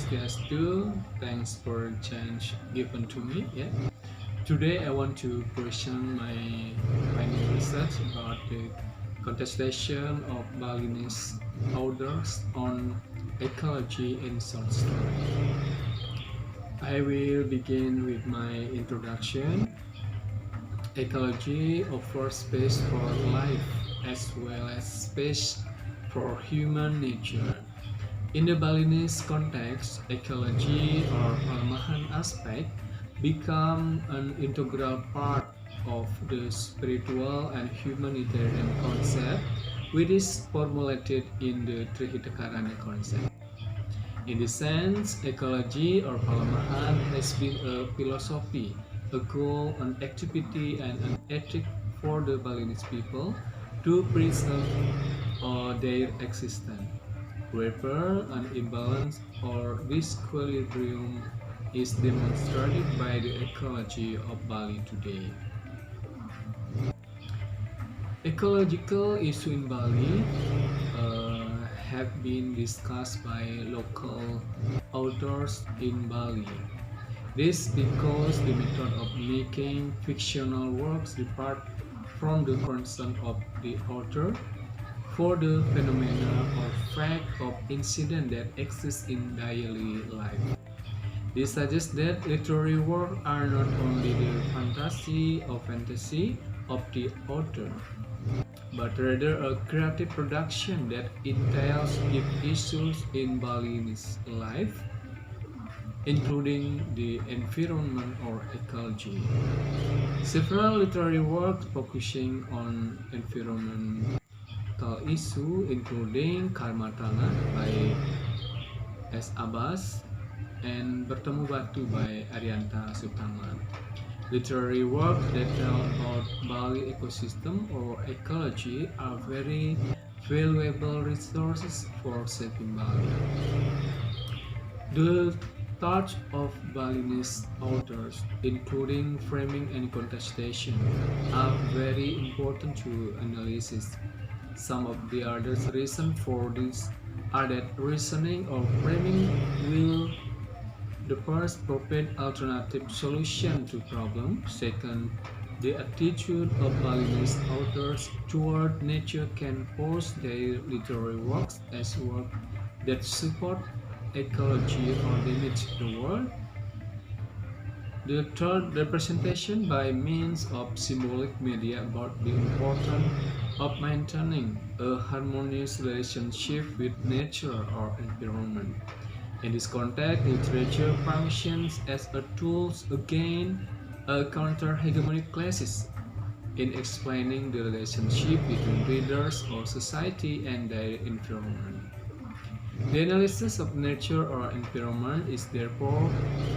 podcast too. Thanks for the chance given to me. Yeah. Today I want to present my finding research about the contestation of Balinese authors on ecology in short story. I will begin with my introduction. Ecology offers space for life as well as space for human nature. In the Balinese context, ecology or pelemahan aspect become an integral part of the spiritual and humanitarian concept which is formulated in the Trihitakarana concept. In this sense, ecology or pelemahan has been a philosophy, a goal, an activity, and an ethic for the Balinese people to preserve their existence. Wherever an imbalance or disequilibrium is demonstrated by the ecology of Bali today. Ecological issues in Bali have been discussed by local authors in Bali. This because the method of making fictional works depart from the concern of the author for the phenomena or fact of incident that exist in daily life. This suggests that literary works are not only the fantasy of the author, but rather a creative production that entails deep issues in Balinese life, including the environment or ecology. Several literary works focusing on environmental issue, including Karma Tanah by S. Abbas and Bertemu Batu by Arianta Sutama. Literary works that tell about Bali ecosystem or ecology are very valuable resources for saving Bali. The thoughts of Balinese authors, including framing and contestation, are very important to analysis. Some of the other reasons for this are that reasoning or framing will the first provide alternative solution to problem. Second, the attitude of Balinese authors toward nature can pose their literary works as work that support ecology or damage the world. The third, representation by means of symbolic media about the importance of maintaining a harmonious relationship with nature or environment. In this context, literature functions as a tool against counter-hegemonic classes in explaining the relationship between readers or society and their environment. The analysis of nature or environment is therefore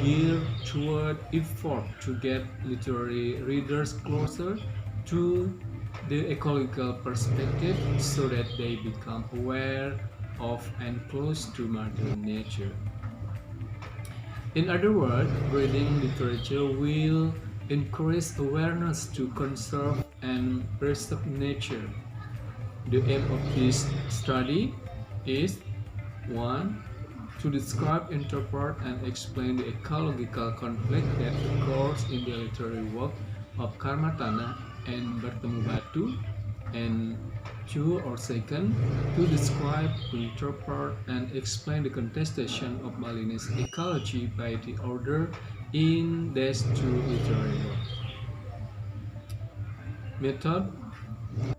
geared toward effort to get literary readers closer to the ecological perspective so that they become aware of and close to Mother Nature. In other words, reading literature will encourage awareness to conserve and preserve nature. The aim of this study is 1. To describe, interpret, and explain the ecological conflict that occurs in the literary work of Karma Tanah and Bertemu Batu, and 2 or second, to describe, interpret, and explain the contestation of Balinese ecology by the author in these two literary works. Method.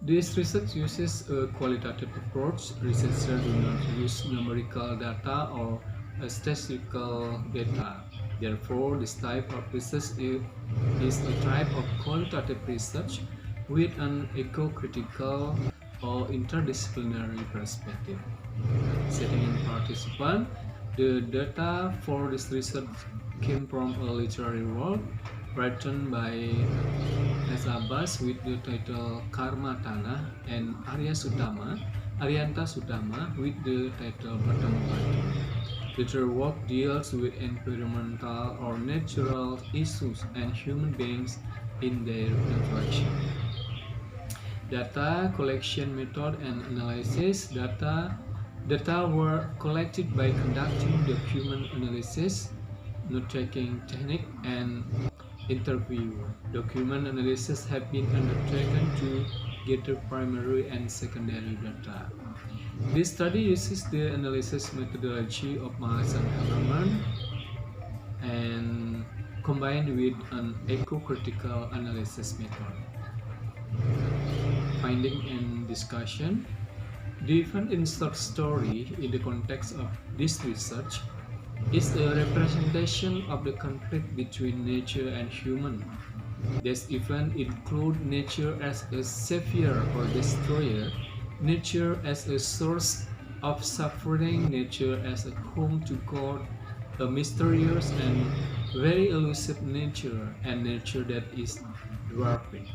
This research uses a qualitative approach. Researchers do not use numerical data or statistical data. Therefore, this type of research is a type of qualitative research with an eco-critical or interdisciplinary perspective. Setting in participant, the data for this research came from a literary work written by S. Abbas with the title Karma Tanah and Arianta Sutama with the title Bertemu Batu. Literary work deals with environmental or natural issues and human beings in their interaction. Data collection method and analysis. Data Data were collected by conducting document analysis, note-taking technique, and interview. Document analysis have been undertaken to gather primary and secondary data. This study uses the analysis methodology of Malaysian Hammerman and combined with an eco-critical analysis method. Finding and discussion. The event in short story in the context of this research is a representation of the conflict between nature and human. This event includes nature as a savior or destroyer, nature as a source of suffering, nature as a home to God, a mysterious and very elusive nature, and nature that is dwarfing.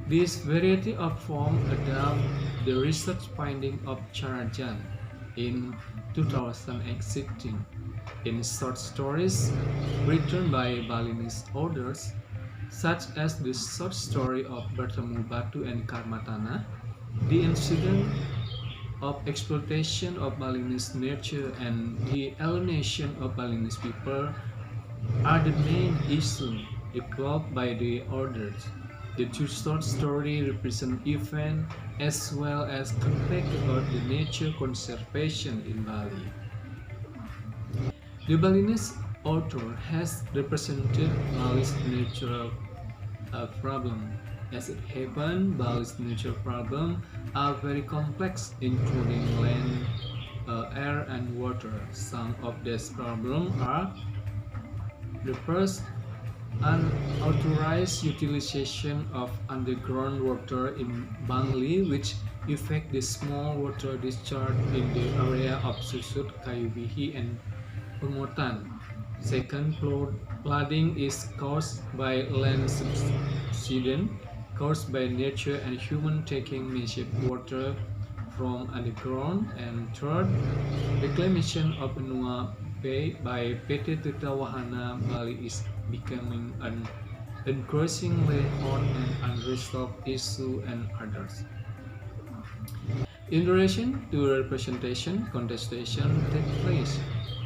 This variety of form adapt the research finding of Charajan in 2016 in short stories written by Balinese authors, such as the short story of Bertemu Batu and Karmatana, the incident of exploitation of Balinese nature and the alienation of Balinese people are the main issues developed by the authors. The two short stories represent events as well as conflict about the nature conservation in Bali. The Balinese author has represented Bali's natural problem. As it happened, Bali's natural problems are very complex, including land, air, and water. Some of these problems are: the first, unauthorized utilization of underground water in Bali, which affect the small water discharge in the area of Susut, Kayubihi, and Pungotan. Second, flooding is caused by land subsidence caused by nature and human taking massive water from underground. And third, reclamation of Benua Bay by PT Tirta Wahana Bali is becoming an increasingly hot and unresolved issue, and others. In relation to representation, contestation takes place.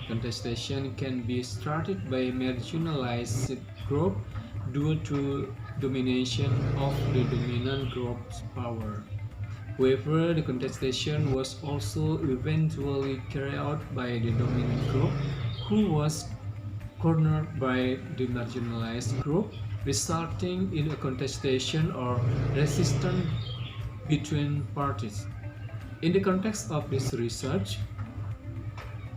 Contestation can be started by marginalized group due to domination of the dominant group's power. However, the contestation was also eventually carried out by the dominant group, who was cornered by the marginalized group, resulting in a contestation or resistance between parties. In the context of this research,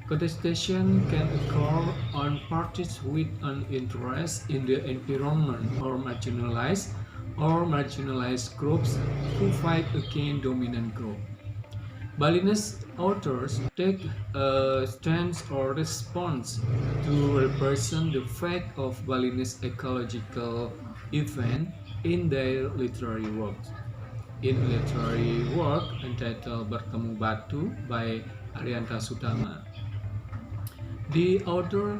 contestation can occur on parties with an interest in the environment or marginalized groups who fight against dominant group. Balinese authors take a stance or response to represent the fact of Balinese ecological event in their literary works. In a literary work entitled Bertemu Batu by Arianta Sutama, the author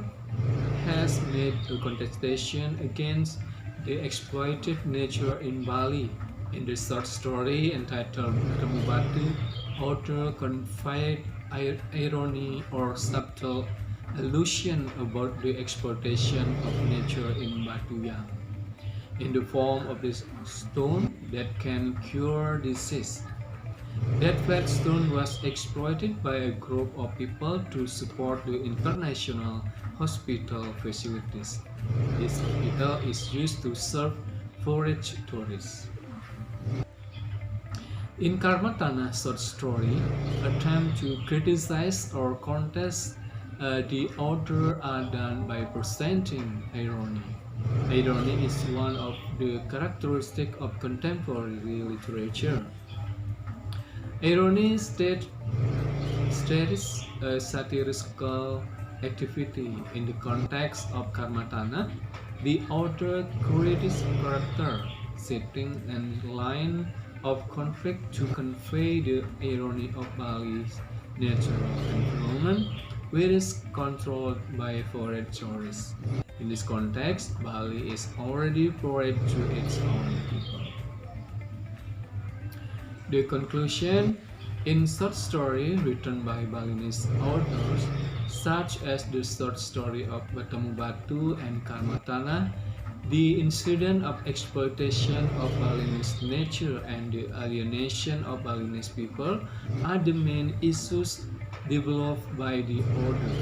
has made a contestation against the exploited nature in Bali. In the short story entitled Bertemu Batu, author conveyed irony or subtle allusion about the exploitation of nature in Batuyang in the form of this stone that can cure disease. That flat stone was exploited by a group of people to support the international hospital facilities. This hospital is used to serve foreign tourists. In Karmatana short story, attempt to criticize or contest the author are done by presenting irony. Irony is one of the characteristics of contemporary literature. Irony states a satirical activity. In the context of Karmatana, the author creates character, setting, and line of conflict to convey the irony of Bali's natural environment, which is controlled by foreign tourists. In this context, Bali is already foreign to its own people. The conclusion: In short story written by Balinese authors, such as the short story of Bertemu Batu and Karmatana, the incident of exploitation of Balinese nature and the alienation of Balinese people are the main issues developed by the author.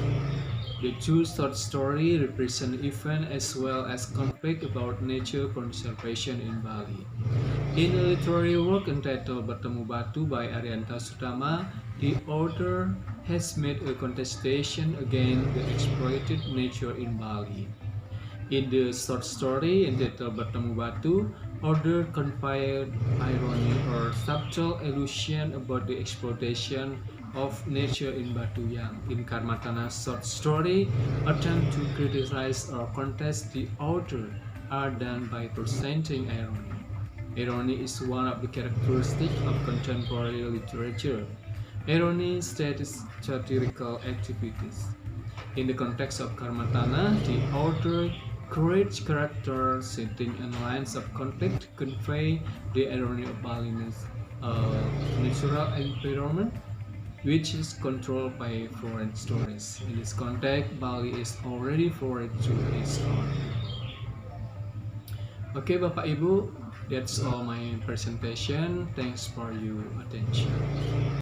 The two short stories represent events as well as conflict about nature conservation in Bali. In a literary work entitled Bertemu Batu by Arianta Sutama, the author has made a contestation against the exploited nature in Bali. In the short story entitled Bertemu Batu, author conveyed irony or subtle allusion about the exploitation of nature in Batuyang. In Karmatana's short story, attempt to criticize or contest the author are done by presenting irony. Irony is one of the characteristics of contemporary literature. Irony states satirical activities. In the context of Karmatana, the author creates characters sitting in lines of conflict to convey the irony of Balinese natural environment, which is controlled by foreign stories. In this context, Bali is already foreign to its own people. Okay, Bapak Ibu, that's all my presentation. Thanks for your attention.